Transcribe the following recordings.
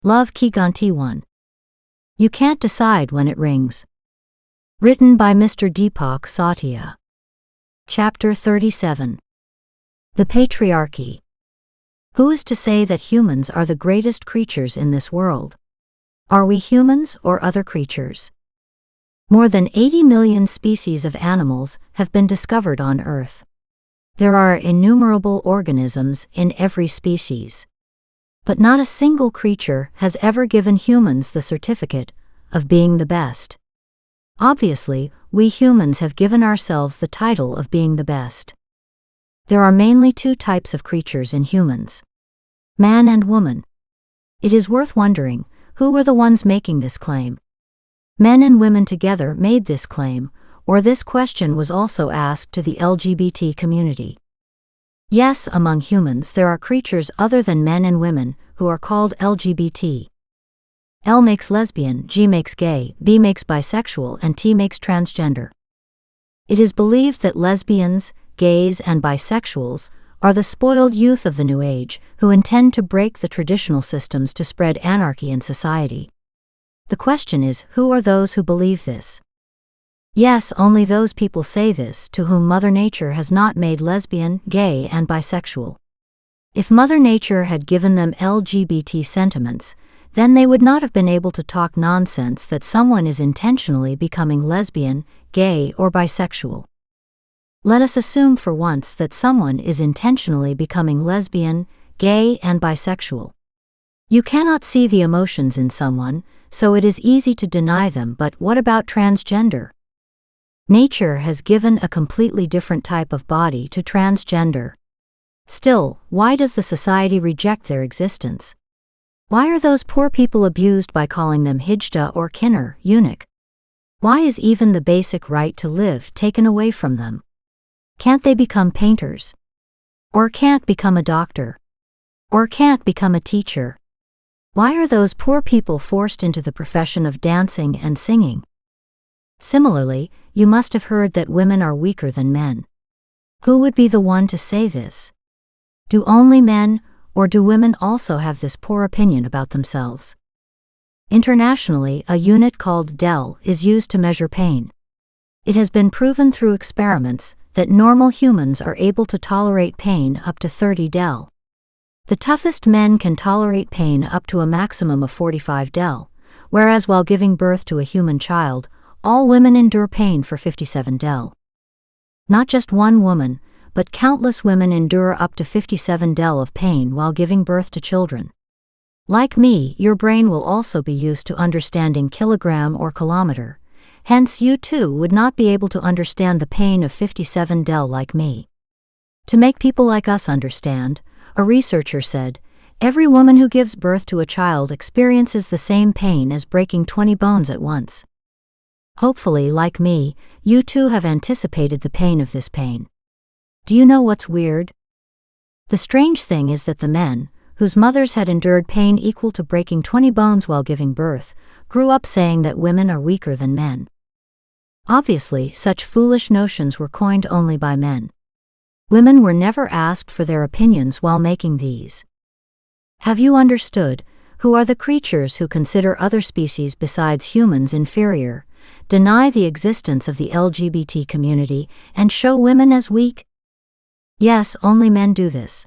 Love Ki Ghanti 1. You can't decide when it rings. Written by Mr. Deepak Satya. Chapter 37. The Patriarchy. Who is to say that humans are the greatest creatures in this world? Are we humans or other creatures? More than 80 million species of animals have been discovered on Earth. There are innumerable organisms in every species. But not a single creature has ever given humans the certificate of being the best. Obviously, we humans have given ourselves the title of being the best. There are mainly two types of creatures in humans: man and woman. It is worth wondering, who were the ones making this claim? Men and women together made this claim, or this question was also asked to the LGBT community. Yes, among humans there are creatures other than men and women who are called LGBT. L makes lesbian, G makes gay, B makes bisexual, and T makes transgender. It is believed that lesbians, gays, and bisexuals are the spoiled youth of the new age who intend to break the traditional systems to spread anarchy in society. The question is, who are those who believe this? Yes, only those people say this to whom Mother Nature has not made lesbian, gay, and bisexual. If Mother Nature had given them LGBT sentiments, then they would not have been able to talk nonsense that someone is intentionally becoming lesbian, gay, or bisexual. Let us assume for once that someone is intentionally becoming lesbian, gay, and bisexual. You cannot see the emotions in someone, so it is easy to deny them, but what about transgender? Nature has given a completely different type of body to transgender. Still, why does the society reject their existence? Why are those poor people abused by calling them hijda or kinner, eunuch? Why is even the basic right to live taken away from them? Can't they become painters? Or can't become a doctor? Or can't become a teacher? Why are those poor people forced into the profession of dancing and singing? Similarly, you must have heard that women are weaker than men. Who would be the one to say this? Do only men, or do women also have this poor opinion about themselves? Internationally, a unit called Del is used to measure pain. It has been proven through experiments that normal humans are able to tolerate pain up to 30 Del. The toughest men can tolerate pain up to a maximum of 45 Del, whereas while giving birth to a human child, all women endure pain for 57 Del. Not just one woman, but countless women endure up to 57 Del of pain while giving birth to children. Like me, your brain will also be used to understanding kilogram or kilometer, hence you too would not be able to understand the pain of 57 Del like me. To make people like us understand, a researcher said, every woman who gives birth to a child experiences the same pain as breaking 20 bones at once. Hopefully, like me, you too have anticipated the pain of this pain. Do you know what's weird? The strange thing is that the men, whose mothers had endured pain equal to breaking 20 bones while giving birth, grew up saying that women are weaker than men. Obviously, such foolish notions were coined only by men. Women were never asked for their opinions while making these. Have you understood who are the creatures who consider other species besides humans inferior, deny the existence of the LGBT community, and show women as weak? Yes, only men do this.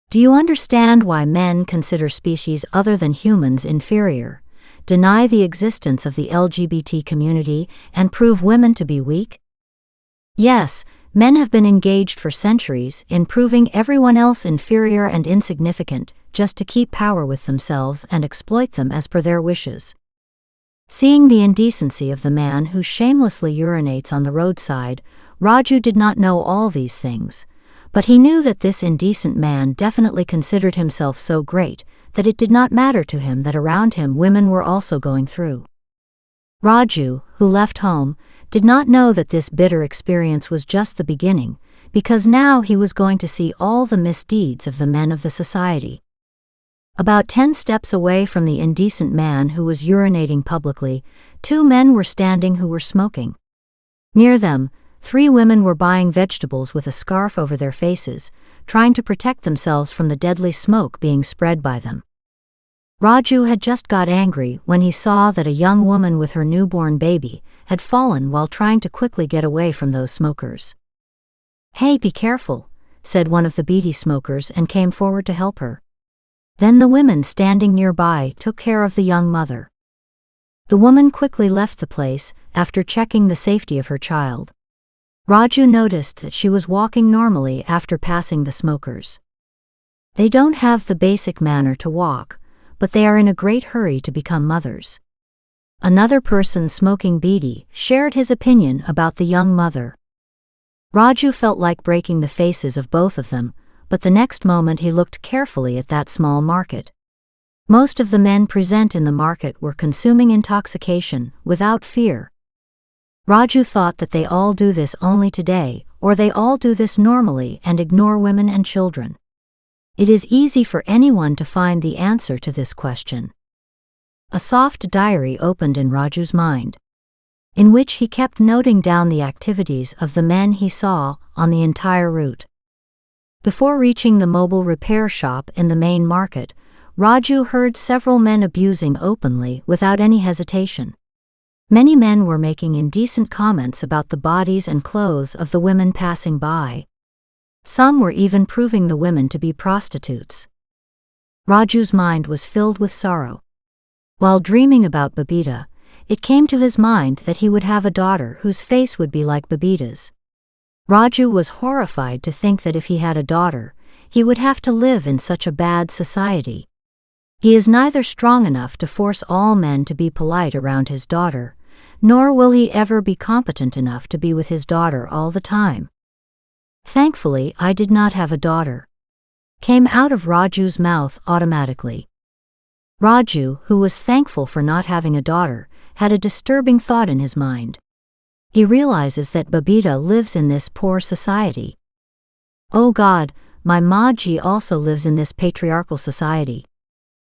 Do you understand why men consider species other than humans inferior, deny the existence of the LGBT community, and prove women to be weak? Yes, men have been engaged for centuries in proving everyone else inferior and insignificant just to keep power with themselves and exploit them as per their wishes. Seeing the indecency of the man who shamelessly urinates on the roadside, Raju did not know all these things, but he knew that this indecent man definitely considered himself so great that it did not matter to him that around him women were also going through. Raju, who left home, did not know that this bitter experience was just the beginning, because now he was going to see all the misdeeds of the men of the society. About 10 steps away from the indecent man who was urinating publicly, 2 men were standing who were smoking. Near them, 3 women were buying vegetables with a scarf over their faces, trying to protect themselves from the deadly smoke being spread by them. Raju had just got angry when he saw that a young woman with her newborn baby had fallen while trying to quickly get away from those smokers. "Hey, be careful," said one of the beady smokers and came forward to help her. Then the women standing nearby took care of the young mother. The woman quickly left the place after checking the safety of her child. Raju noticed that she was walking normally after passing the smokers. They don't have the basic manner to walk, but they are in a great hurry to become mothers. Another person smoking beedi shared his opinion about the young mother. Raju felt like breaking the faces of both of them, but the next moment he looked carefully at that small market. Most of the men present in the market were consuming intoxication without fear. Raju thought that they all do this only today, or they all do this normally and ignore women and children. It is easy for anyone to find the answer to this question. A soft diary opened in Raju's mind, in which he kept noting down the activities of the men he saw on the entire route. Before reaching the mobile repair shop in the main market, Raju heard several men abusing openly without any hesitation. Many men were making indecent comments about the bodies and clothes of the women passing by. Some were even proving the women to be prostitutes. Raju's mind was filled with sorrow. While dreaming about Babita, it came to his mind that he would have a daughter whose face would be like Babita's. Raju was horrified to think that if he had a daughter, he would have to live in such a bad society. He is neither strong enough to force all men to be polite around his daughter, nor will he ever be competent enough to be with his daughter all the time. "Thankfully, I did not have a daughter," came out of Raju's mouth automatically. Raju, who was thankful for not having a daughter, had a disturbing thought in his mind. He realizes that Babita lives in this poor society. "Oh God, my Maji also lives in this patriarchal society."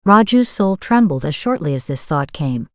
Raju's soul trembled as shortly as this thought came.